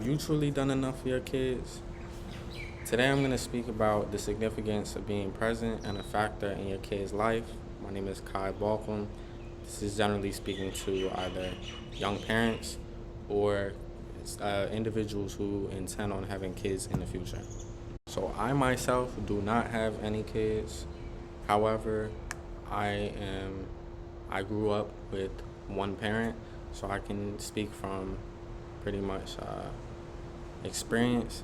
Have you truly done enough for your kids? Today I'm going to speak about the significance of being present and a factor in your kid's life. My name is Kai Balcom. This is generally speaking to either young parents or individuals who intend on having kids in the future. So I myself do not have any kids. However, I am I grew up with one parent, so I can speak from pretty much experience.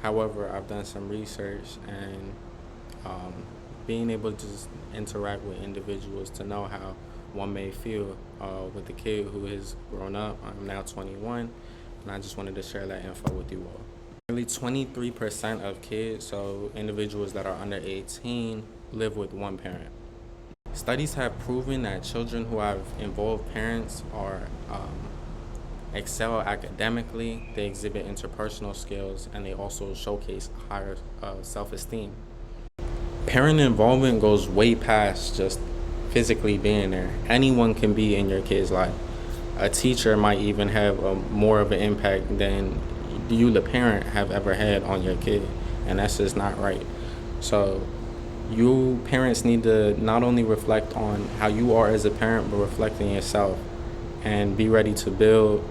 However, I've done some research and um, being able to just interact with individuals to know how one may feel with a kid who has grown up. I'm now 21, and I just wanted to share that info with you all. Nearly 23% of kids, so individuals that are under 18, live with one parent. Studies have proven that children who have involved parents are excel academically, they exhibit interpersonal skills, and they also showcase higher self-esteem. Parent involvement goes way past just physically being there. Anyone can be in your kid's life. A teacher might even have more of an impact than you, the parent, have ever had on your kid, and that's just not right. So you parents need to not only reflect on how you are as a parent, but reflect on yourself and be ready to build.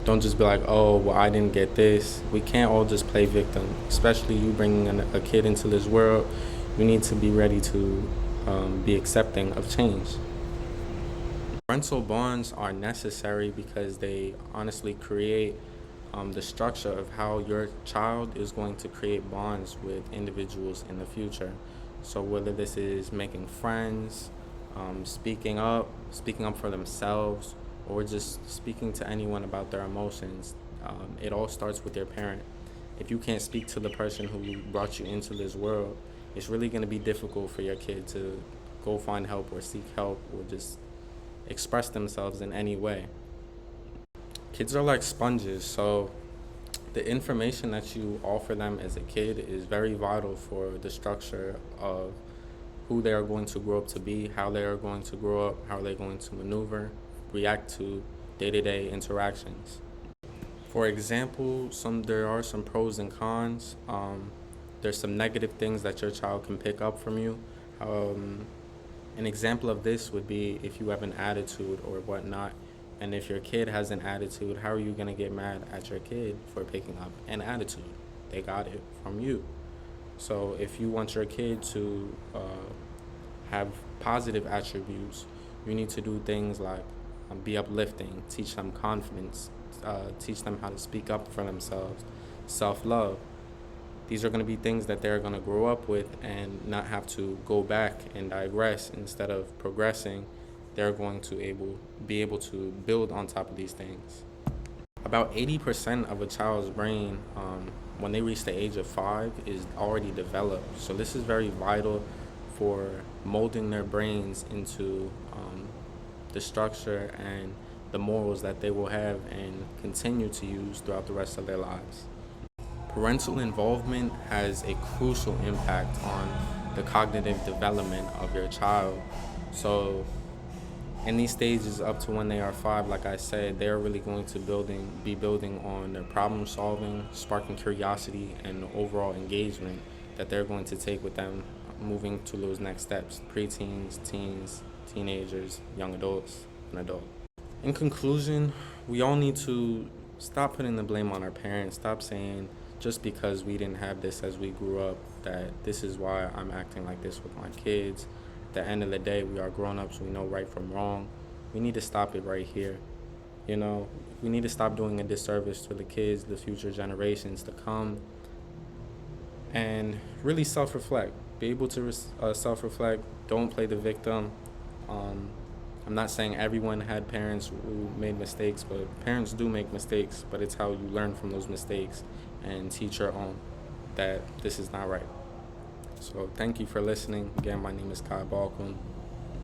Don't just be like, oh, well, I didn't get this. We can't all just play victim, especially you bringing a kid into this world. You need to be ready to be accepting of change. Parental bonds are necessary because they honestly create the structure of how your child is going to create bonds with individuals in the future. So whether this is making friends, speaking up for themselves, or just speaking to anyone about their emotions, it all starts with your parent. If you can't speak to the person who brought you into this world, it's really going to be difficult for your kid to go find help or seek help or just express themselves in any way. Kids are like sponges, so the information that you offer them as a kid is very vital for the structure of who they are going to grow up to be, how they are going to grow up, how they're going to maneuver, react to day-to-day interactions. For example, there are some pros and cons. There's some negative things that your child can pick up from you. An example of this would be if you have an attitude or whatnot, and if your kid has an attitude, how are you going to get mad at your kid for picking up an attitude? They got it from you. So if you want your kid to have positive attributes, you need to do things like be uplifting, teach them confidence, teach them how to speak up for themselves, self-love. These are going to be things that they're going to grow up with and not have to go back and digress. Instead of progressing, they're going to be able to build on top of these things. About 80% of a child's brain, when they reach the age of 5, is already developed. So this is very vital for molding their brains into the structure and the morals that they will have and continue to use throughout the rest of their lives. Parental involvement has a crucial impact on the cognitive development of your child. So in these stages up to when they are 5, like I said, they're really going to be building on their problem solving, sparking curiosity, and overall engagement that they're going to take with them moving to those next steps: preteens, teens, teenagers, young adults, and adults. In conclusion, we all need to stop putting the blame on our parents. Stop saying just because we didn't have this as we grew up that this is why I'm acting like this with my kids. At the end of the day, we are grown-ups. We know right from wrong. We need to stop it right here. We need to stop doing a disservice to the kids, the future generations to come, and really self-reflect. Be able to self-reflect. Don't play the victim. I'm not saying everyone had parents who made mistakes, but parents do make mistakes, but it's how you learn from those mistakes and teach your own that this is not right. So thank you for listening. Again, my name is Kai Balcom.